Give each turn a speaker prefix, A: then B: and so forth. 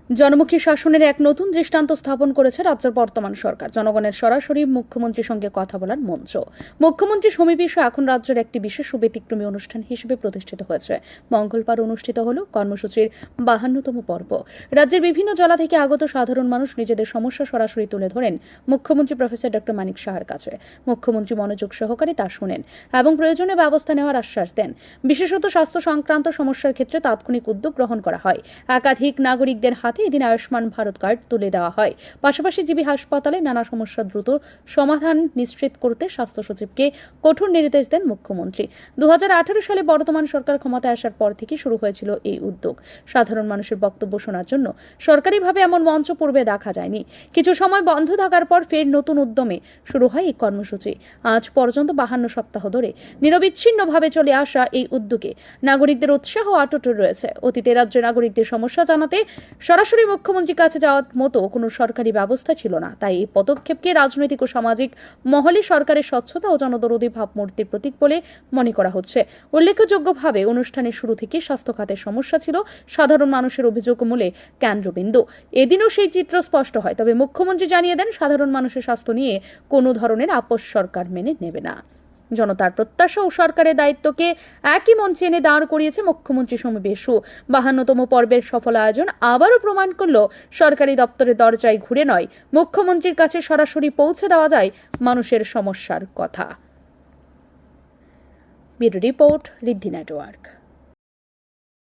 A: জনমুখী শাসনের এক নতুন দৃষ্টান্ত স্থাপন করেছে রাজ্যের বর্তমান সরকার। জনগণের সরাসরি মুখ্যমন্ত্রীর সঙ্গে কথা বলার মঞ্চ মুখ্যমন্ত্রী সমাবেশও এখন রাজ্যের একটি বিশেষ ও ব্যতিক্রমী অনুষ্ঠান হিসেবে প্রতিষ্ঠিত হয়েছে। মঙ্গলবার অনুষ্ঠিত হলো কর্মসূচির 52তম পর্ব। রাজ্যের বিভিন্ন জেলা থেকে আগত সাধারণ মানুষ নিজেদের সমস্যা সরাসরি তুলে ধরেন মুখ্যমন্ত্রী প্রফেসর ডক্টর মানিক সাহার কাছে। মুখ্যমন্ত্রী মনোযোগ সহকারে তা শোনেন এবং প্রয়োজনীয় ব্যবস্থা নেওয়ার আশ্বাস দেন। বিশেষত স্বাস্থ্য সংক্রান্ত সমস্যার ক্ষেত্রে তাৎক্ষণিক উদ্যোগ গ্রহণ করা হয়। একাধিক নাগরিকদের হাতে এদিন আয়ুষ্মান ভারত কার্ড তুলে দেওয়া হয়। পাশাপাশি জিবি হাসপাতালে নানা সমস্যা দ্রুত সমাধান নিশ্চিত করতে স্বাস্থ্য সচিবকে কঠোর নির্দেশ দেন মুখ্যমন্ত্রী। 2018 সালে বর্তমান সরকার ক্ষমতায় আসার পর থেকে শুরু হয়েছিল এই উদ্যোগ। সাধারণ মানুষের বক্তব্য শোনার জন্য সরকারিভাবে এমন মঞ্চ পূর্বে দেখা যায়নি। কিছু সময় বন্ধ থাকার পর ফের নতুন উদ্যমে শুরু হয় এই কর্মসূচি। আজ পর্যন্ত 52 সপ্তাহ ধরে নিরবিচ্ছিন্নভাবে চলে আসা এই উদ্যোগে নাগরিকদের উৎসাহ অটুট রয়েছে। অতীতে রাজ্যের নাগরিকদের সমস্যা জানাতে সরাসরি মুখ্যমন্ত্রীর কাছে যাওয়ার মতো কোনো সরকারি ব্যবস্থা ছিল না। তাই এই পদক্ষেপকে রাজনৈতিক ও সামাজিক মহলে সরকারের স্বচ্ছতা ও জনদরদী ভাবমূর্তির প্রতীক বলে মনে করা হচ্ছে। উল্লেখযোগ্যভাবে অনুষ্ঠানের শুরু থেকে স্বাস্থ্য খাতের সমস্যা ছিল সাধারণ মানুষের অভিযোগ মূলে কেন্দ্রবিন্দু। এদিনও সেই চিত্র স্পষ্ট হয়। তবে মুখ্যমন্ত্রী জানিয়ে দেন, সাধারণ মানুষের স্বাস্থ্য নিয়ে কোনো ধরনের আপোষ সরকার মেনে নেবে না। জনতার প্রত্যাশা ও সরকারের দায়িত্বকে একই মঞ্চে এনে দাঁড় করিয়েছে মুখ্যমন্ত্রী সমাবেশও। 52তম পর্বের সফল আয়োজন আবারও প্রমাণ করল, সরকারি দপ্তরের দরজায় ঘুরে নয়, মুখ্যমন্ত্রীর কাছে সরাসরি পৌঁছে দেওয়া যায় মানুষের সমস্যার কথা। ব্যুরো রিপোর্ট, ঋদ্ধি নেটওয়ার্ক।